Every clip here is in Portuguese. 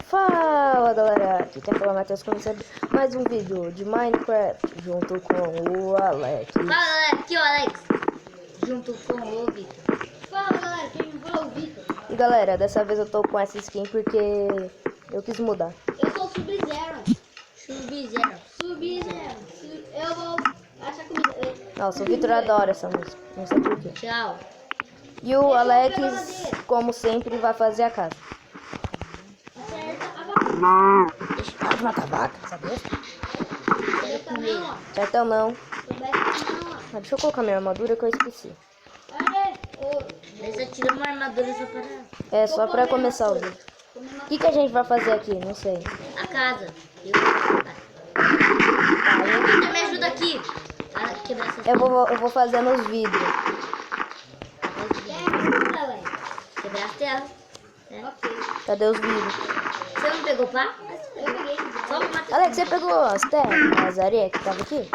Fala galera, aqui quem fala Matheus, começando mais um vídeo de Minecraft junto com o Alex. Fala galera, aqui é o Alex, junto com o Vitor. Fala galera, quem me fala é o Vitor. E galera, dessa vez eu tô com essa skin porque eu quis mudar. Eu sou Sub-Zero. Eu vou achar comida. Nossa, o Vitor adora essa música, não sei porquê. Tchau. E o Alex, como sempre, vai fazer a casa. Deixa de matar vaca, sabia? Certão não. Mas deixa eu colocar minha armadura que eu esqueci. Você tira uma armadura só para... É, só pra começar o vídeo. O que a gente vai fazer aqui? Não sei. A casa. Vitor, me ajuda aqui. A quebrar essas Eu vou fazendo os vidros. Quebrar as telas. Cadê os vidros? Você não pegou pá? Eu peguei. Só o Matheus. Alex, você pegou as terras, as areias que tava aqui?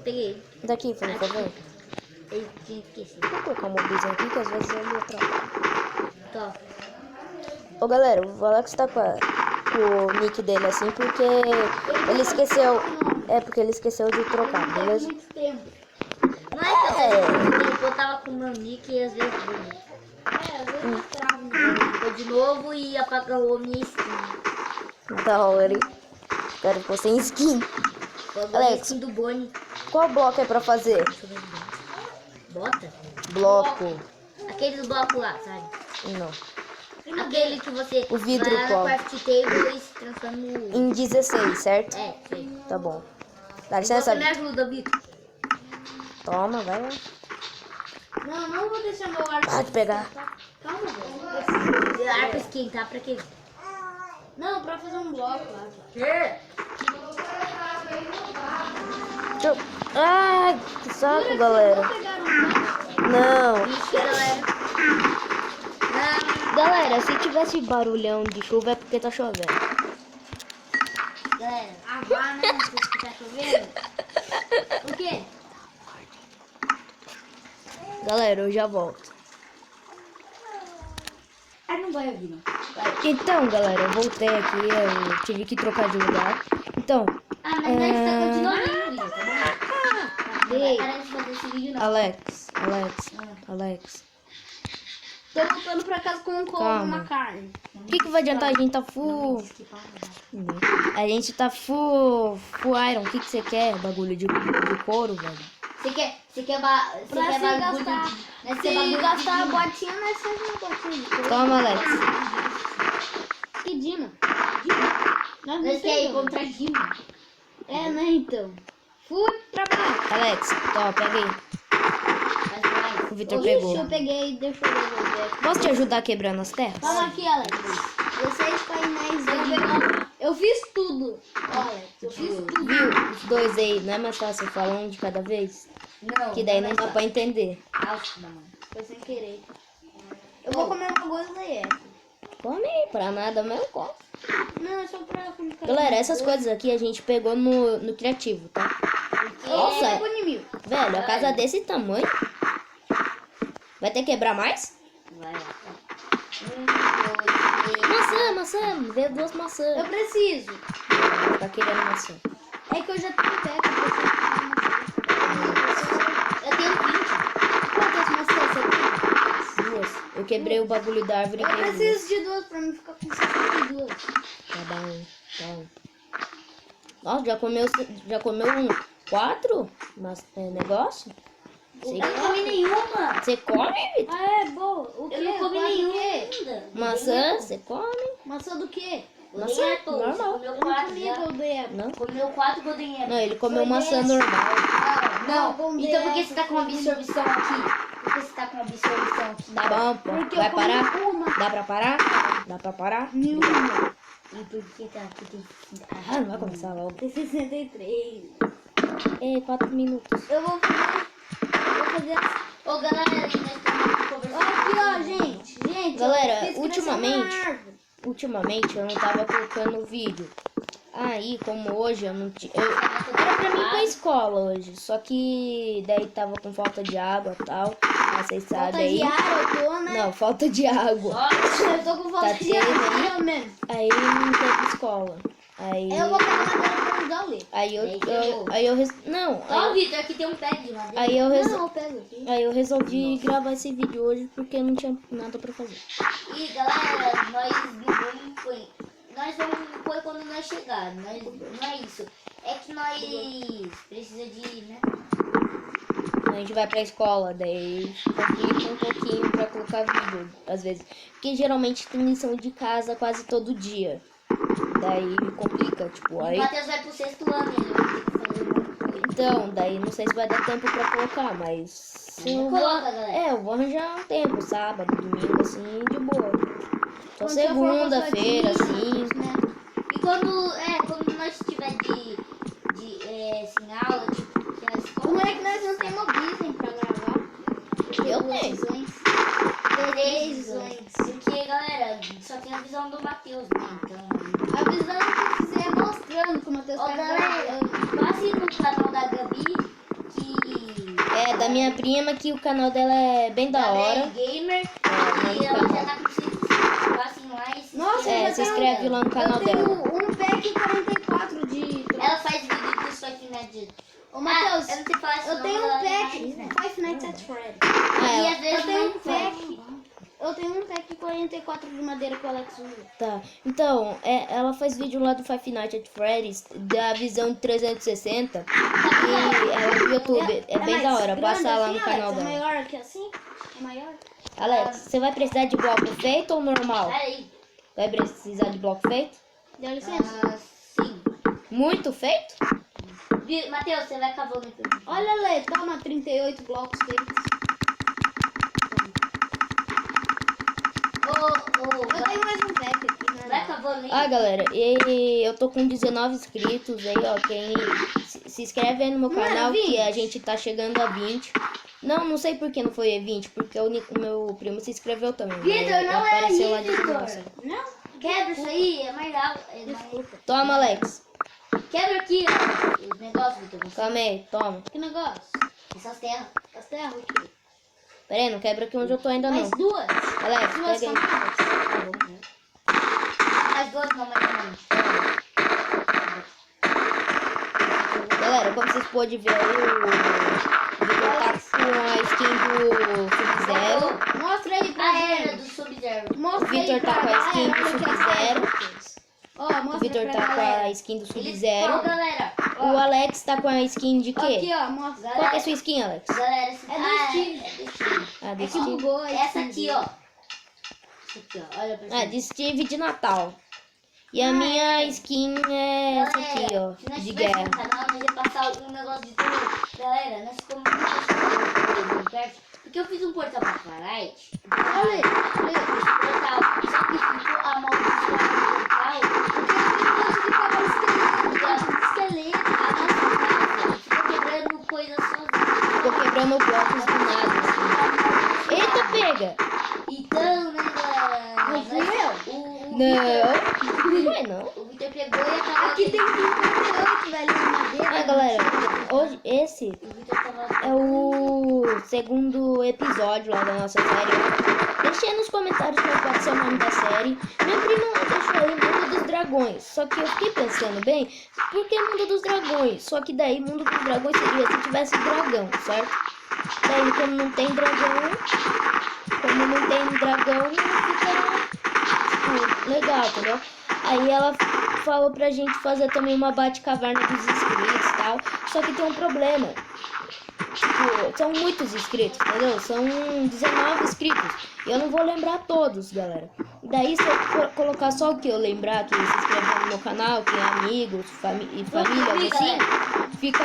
Peguei. Daqui, por favor. Eu tinha esquecido. Vou colocar uma blusinha aqui que às vezes ele atrapalha. Tô. Ô galera, o Alex tá com o nick dele assim porque ele esqueceu. É porque ele esqueceu de trocar, beleza? Não é que eu tava com o meu nick e às vezes às vezes eu travo de novo e apagou a minha skin. Da hora, hein? Quero que você em skin. Alex, Skin do Bonnie. qual bloco é pra fazer? Deixa eu ver. Bota? Bloco. Aquele do bloco lá, sabe? Não. Aquele que você O vidro vai lá qual? na craft table e se transforma no... Em 16, certo? É, sei. Tá bom. Dá Você licença. me ajuda, Vitor. Toma, vai lá. Não vou deixar meu arco. Pode pegar. Calma, velho. Arco esquentar pra quê? Não, pra fazer um bloco lá. Deixa eu... Ai, que saco, galera. Não. Ixi, galera. Galera, se tivesse barulhão de chuva é porque tá chovendo. Galera, vá, né? Se tá chovendo. O quê? Galera, eu já volto. Não vai ouvir, não. Então, galera, eu voltei aqui, eu tive que trocar de lugar. Então, Mas nós estamos continuando o vídeo, tá bom? Para de fazer esse vídeo, não. Alex. Tô voltando pra casa com um couro e uma carne. O que vai adiantar? A gente tá full... A gente tá full iron. O que você quer? Bagulho de couro, velho? Você quer bagulho de... Se gastar a botinha, nós fazemos uma botinha de couro. Toma, Alex. Que Dima? Nós quer ir contra a Dima. É, né, então. Fui trabalhar. Alex, toma, pega aí. O Vitor pegou. Eu peguei, deixa eu ver. Posso te ajudar quebrando as terras? Toma aqui, Alex. 16 painéis. Eu fiz tudo. Alex, eu fiz tudo. Viu? Os dois aí, não é mais fácil falar um de cada vez? Não. Que daí não dá pra entender. Nossa, não. Foi sem querer. Eu vou comer uma coisa aí, Come aí, pra nada, mas eu como. Não, é só pra comer. Galera, essas coisas aqui a gente pegou no criativo, tá? Nossa, velho, a casa desse tamanho. Vai ter que quebrar mais? Vai. Maçã, vê 2 maçãs. Eu preciso. Tá querendo maçã. É que eu já tenho teto. Eu tenho 20. Quantas maçãs você tem? 2. Eu quebrei o bagulho da árvore. Eu preciso de 2 pra mim ficar com 62. Tá bom. Nossa, já comeu 4 negócio? Eu não comi nenhuma. Você come, Vitor? Ah, é boa. O quê? Eu não comi nenhuma ainda. Maçã, você come? Maçã do quê? Maçã normal. Eu não comi Golden Apple. Não? Comeu 4 Golden Apple. Não, ele comeu maçã normal. Não. Então por que você tá com absorção aqui? Por que você tá com absorção aqui? Tá bom, pô. Vai parar? Dá pra parar? Dá pra parar? Nenhuma. E por que tá aqui? Tem Ah, não vai começar logo. Tem 63. 4 minutos. Eu vou fazer. Ô galera, nós estamos conversando. Aqui, ó, gente. Galera, ultimamente eu não tava colocando vídeo. Aí, como hoje eu não tinha. Era pra mim ir pra escola hoje. Só que daí tava com falta de água e tal. Mas vocês Falta sabem aí. de ar, eu tô, né? Não, falta de água. Eu tô com falta Tá de ar, tendo aí? mesmo. Aí não tem pra escola. Aí. Eu vou pegar madeira pra ajudar o Lê. Não, Ó, Vitor, aqui tem um pé de madeira. aí eu, Não, eu pego aqui. aí eu resolvi gravar esse vídeo hoje porque não tinha nada pra fazer. E galera, nós vamos pôr quando nós chegar. Não é isso. É que nós precisa de, né? A gente vai pra escola, daí complica um pouquinho pra colocar vídeo, às vezes. Porque geralmente tem lição de casa quase todo dia. Daí complica, tipo, O aí. Matheus vai pro 6º ano, ele vai ter que fazer muita coisa. Então, daí não sei se vai dar tempo pra colocar, mas. Eu vou, Coloca, galera. eu vou arranjar um tempo, sábado, domingo, assim, de boa. Só Quando eu for segunda-feira, com assim. né? E quando nós estiver sem aula, tipo, que na O escola, ruim é que nós não temos Disney pra gravar. Eu tenho. Decisões. porque, galera, só tem a visão do Matheus, né? Então... A visão que eu fizer mostrando que o Matheus Ó, tá galera, gravando. passe no canal da Gabi, que... É, da minha prima, que o canal dela é bem da hora. Gamer, É, e ela no já tá com 600. Passem lá e se Nossa, inscrevam. É, se inscreve lá no canal Eu tenho dela. um pack 44 de... Ela faz vídeo dos Five Nights. Ô, Matheus, eu não sei falar esse eu nome, tenho um ela pack faz, né? Five Nights at Freddy's. Ah, E ela- às vezes Eu tenho um não faz. pack. Eu tenho um pack 44 de madeira que o Alex usa. Tá, então, ela faz vídeo lá do Five Nights at Freddy's, da visão de 360, e ela no YouTube, é bem mais da hora, grande passa lá assim, no canal Alex? É dela. maior que assim? É maior? Alex, você vai precisar de bloco feito ou normal? Peraí. Vai precisar de bloco feito? Dá licença. Sim. Muito feito? Matheus, você vai cavando aqui. Olha, Lê, toma 38 blocos feitos. Eu tenho mais um pack aqui, né? Vai cavando aí. Ah, galera, e eu tô com 19 inscritos aí, ó, quem se inscreve aí no meu Não é canal, 20? que a gente tá chegando a 20. Não sei por que não foi 20, porque o meu primo se inscreveu também. Vitor, né? não é Apareceu lá aí, de Vitor. novo. Não? Quebra isso aí, é mais alto. Desculpa. Toma, Alex. Quebra aqui, ó, os negócios, Vitor. Calma aí, toma. Que negócio? Essas terras. As terras aqui. Pera aí, não quebra aqui onde eu tô ainda não. Mais duas. Alex, Duas pega aí. camadas. Tá bom, né? Mais duas não, mais não. Galera, como vocês podem ver aí, o Vitor tá com a skin do Sub-Zero. Mostra aí pra Ah, era gente. do Sub-Zero. Mostra O Vitor aí tá pra com a skin galera do o que é Sub-Zero. Matheus. Ó, O mostra Vitor pra tá com galera. a skin do Ó, Sub-Zero. galera. O Alex tá com a skin de quê? Aqui, ó, mostra. Qual que é a sua skin, Alex? Galera, esse... É do Steve. É do Steve. Ah, do É que Steve. bugou a Essa skin aqui, dele. ó. Essa aqui, ó. Olha pra Ah, cima. de Steve de Natal. E a minha skin é essa aqui, ó, se nós de tivesse guerra. um canal, nós ia passar um negócio de tudo. Galera, nós ficamos muito perto. Porque eu fiz um portal pra Fortnite. Olha, olha. Esse portal, só que ficou amaldiçoado no portal. Esqueleto. A nossa casa ficou quebrando coisas sozinha. Ficou quebrando blocos do nada, assim. Eita, pega! Então, né, galera? Não fui eu? O Não, vai não. O Vitor pegou e acabou. Aqui tem 58, velho, de madeira. Ah, galera, hoje esse O Vitor tava. é o segundo episódio lá da nossa série. Deixei nos comentários qual pode ser o nome da série. Minha prima deixou aí Mundo dos Dragões. Só que eu fiquei pensando bem, por que Mundo dos Dragões? Só que daí Mundo dos Dragões seria se tivesse dragão, certo? Daí como não tem dragão, não fica tipo, legal, entendeu? Aí ela falou pra gente fazer também uma Bate-Caverna dos inscritos e tal. Só que tem um problema. Tipo, são muitos inscritos, entendeu? São 19 inscritos. E eu não vou lembrar todos, galera. Daí se eu colocar só o que eu lembrar, que se inscrever no meu canal, que é amigos, e família, assim, fica...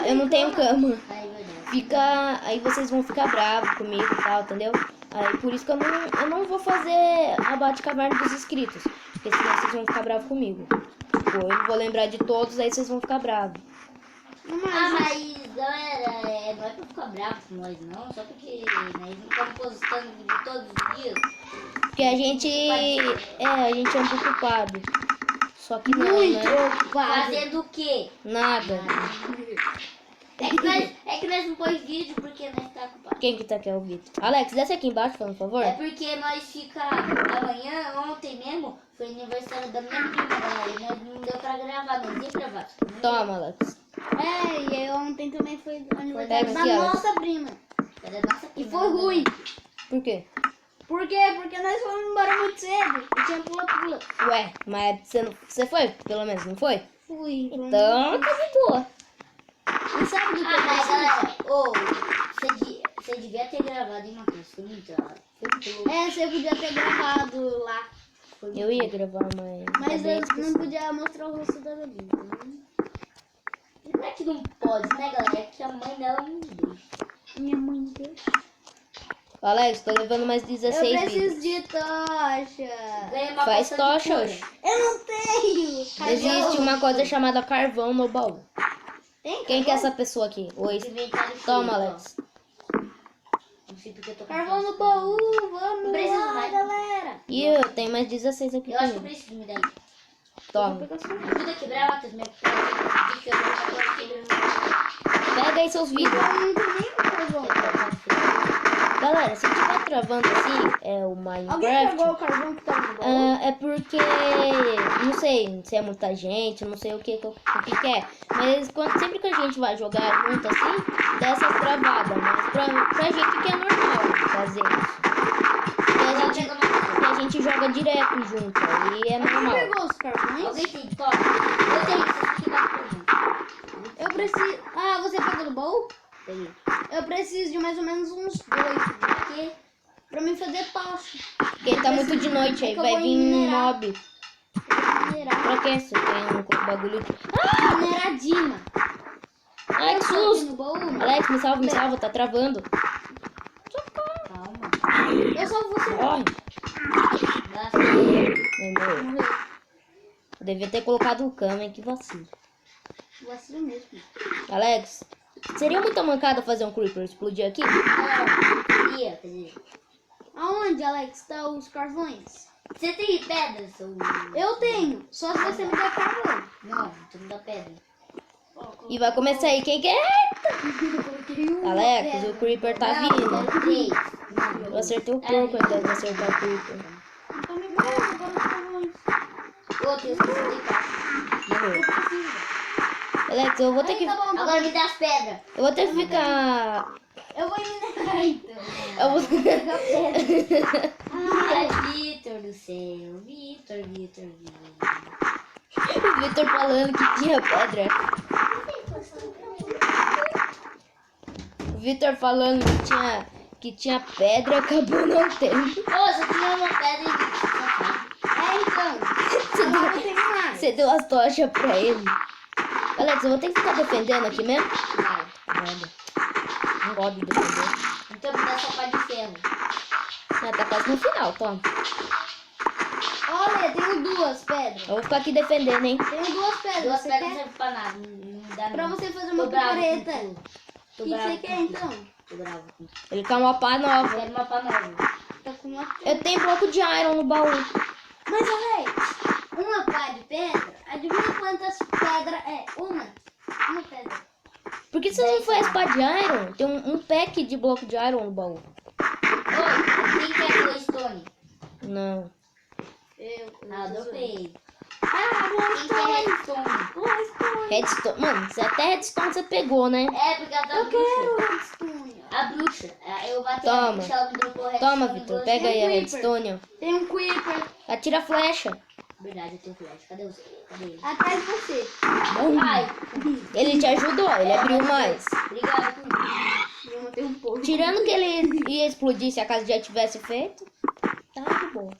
Eu não tenho cama. Ai, meu Deus. Fica... Aí vocês vão ficar bravos comigo e tal, entendeu? Aí por isso que eu não vou fazer a Bate-Caverna dos inscritos. Porque senão vocês vão ficar bravos comigo. Tipo, eu não vou lembrar de todos, aí vocês vão ficar bravos. Mas, galera, não é pra ficar bravo com nós, não. Só porque nós não estamos postando vídeo todos os dias. Porque a gente é um pouco ocupado. Só que não, Muito né? ocupado. Fazendo o quê? Nada. É que nós não pôs vídeo porque nós tá ocupado. Quem que tá aqui é o Vitor? Alex, desce aqui embaixo, por favor. É porque nós fica amanhã, ontem mesmo, foi aniversário da minha prima, galera. E nós não deu pra gravar, não ia gravar. Toma, Alex. É, e aí ontem também foi aniversário Pega da aqui, Alex. nossa prima. É da nossa E prima, foi né? ruim. Por quê? Por quê? Porque nós fomos embora muito cedo. E tinha pula-pula. Ué, mas você foi, pelo menos, não foi? Fui. Então, tá de boa. E sabe do que Ah, mas eu galera, você devia ter gravado, hein, Matheus? Foi muito louco. É, você podia ter gravado lá. Eu ia gravar, mas... Mas acabei eu não esquecendo. podia mostrar o rosto da Gabi. Não é que não pode, né, galera? É que a mãe dela não deixa. Minha mãe deixa. Alex, tô levando mais Eu 16 preciso vídeos. de tocha. Ganha uma Faz poção de tocha, cura. oxe. Eu não tenho. Existe uma coisa chamada carvão no baú. Tem Quem que é carvão? essa pessoa aqui? Oi. Inventário cheio, Toma, ó. Alex. Não sei porque eu tô com Carvão no fome. baú. Vamos Não preciso lá, mais. galera. E eu tenho mais 16 aqui Eu acho que eu comigo. preciso me dar. Toma. Ajuda a quebrar, Matheus. Minha dica, eu vou quebrando. Pega aí seus vídeos. Eu não tenho nem carvão. Galera, se tiver travando assim, é o Alguém Minecraft. pegou o carvão que tá no baú? É porque, não sei se é muita gente, não sei o que é. Mas sempre que a gente vai jogar junto assim, dá essas travadas. Mas pra gente que é normal fazer isso. E a gente joga direto junto, aí é Alguém normal. pegou os carvões? Alguém tem toque? Eu tenho, você fica com Eu preciso... Ah, você pegou no baú? Peguei. Eu preciso de mais ou menos uns 2. Porque... Pra mim fazer tocha. Porque tá muito de noite, aí É que eu vai vou vir um minerar. mob. Minerar. Pra que você tem um bagulho aqui? Mineradinha. Ai, que Aqui susto! no baú. Alex, me salva, tá travando. Calma. Eu só vou ser... Corre! Gasta. Morreu. Morreu. Eu devia ter colocado o cama, hein? Que vacilo. Vacilo mesmo. Alex, seria muita mancada fazer um creeper explodir aqui? Não, queria, quer dizer. Aonde, Alex, tá os carvões? Você tem pedra, seu... Eu tenho. Só se você me der carvão. Não, tu não dá pedra. E vai começar aí, quem quer? Alex, o creeper tá Não, vindo. quero 3. Eu Não, acertei o porco ao invés de acertar o creeper. Então me dá agora os carvões. outro, eu esqueci de cá. Morreu. Eu preciso. Alex, eu vou ter que... Tá bom, tá Agora bom. me dá as pedras. Eu vou ter que ficar... Eu vou minerar então. Eu vou... Ai, Vitor do céu. Vitor. O Vitor falando que tinha pedra. O Vitor falando que tinha pedra, acabou não tendo. Ô, só tinha uma pedra e Então. Agora eu tenho mais. Você deu as tochas pra ele. Alex, eu vou ter que ficar defendendo aqui mesmo? vai. Nada. Não gosto de defender. Então me dá essa pá de ferro. Ah, tá quase no final, toma. Olha, tenho 2 pedras. Eu vou ficar aqui defendendo, hein? Tenho 2 pedras. Duas Você pedras não quer? servem pra nada. Não dá Pra não. você fazer Tô uma bravo picareta. com tu. O Tô que bravo você com quer tu. então? Tô bravo com tu. Ele quer uma pá nova. Quero uma pá nova. Tá com uma... Eu tenho bloco de iron no baú. Mas, Alex, uma pá de pedra, adivinha quantas pedras é? Uma pedra. Por que você não faz pá de iron? Tem um pack de bloco de iron no baú. Oi, quem quer glowstone? Não. Ah, dropei. Ah, Quem quer redstone? glowstone. Redstone. Mano, se até redstone você pegou, né? É, porque ela tá Eu bruxa. quero redstone. A bruxa. Eu matei a Toma. bruxa, ela me dropou redstone. Toma, Vitor. Pega aí a redstone. Tem um creeper Atira a flecha. Verdade, eu tenho flash. Cadê você? Cadê ele? atrás de você. Ai, Ele te ajudou, ele abriu mais. obrigado por Eu matei um pouco. Tirando que ele ia explodir se a casa já tivesse feito, tá de boa.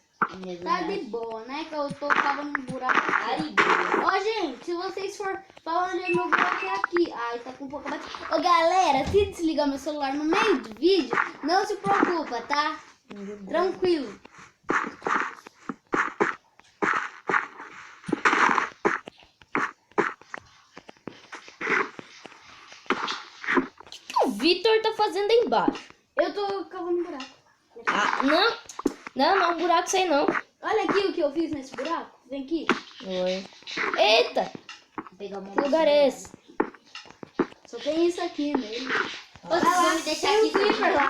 Tá de boa, né? Que eu tava num buraco. Ariboa. Ó, gente, se vocês for falando onde meu buraco é aqui. Ai, tá com um pouco mais. Ô, galera, se desligar meu celular no meio do vídeo, não se preocupa, tá? Tranquilo. O que o Vitor tá fazendo aí embaixo? Eu tô cavando um buraco. Ah, não, buraco sei não. Olha aqui o que eu fiz nesse buraco. Vem aqui. Oi. Eita, Vou pegar uma que lugar é esse? Só tem isso aqui nele. Vocês vão me deixar Tem aqui um creeper lá.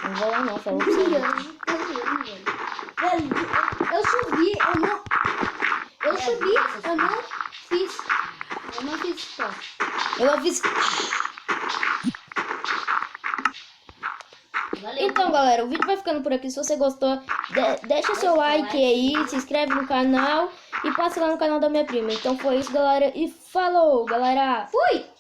Não vou lá não, falou pra você. Meu, eu tô vendo, velho. Velho, eu subi, eu não fiz. Eu não fiz só. Eu aviso. Valeu. Então, galera, o vídeo vai ficando por aqui. Se você gostou, deixa seu like aí, se inscreve no canal e passa lá no canal da minha prima. Então foi isso, galera, e falou, galera! Fui!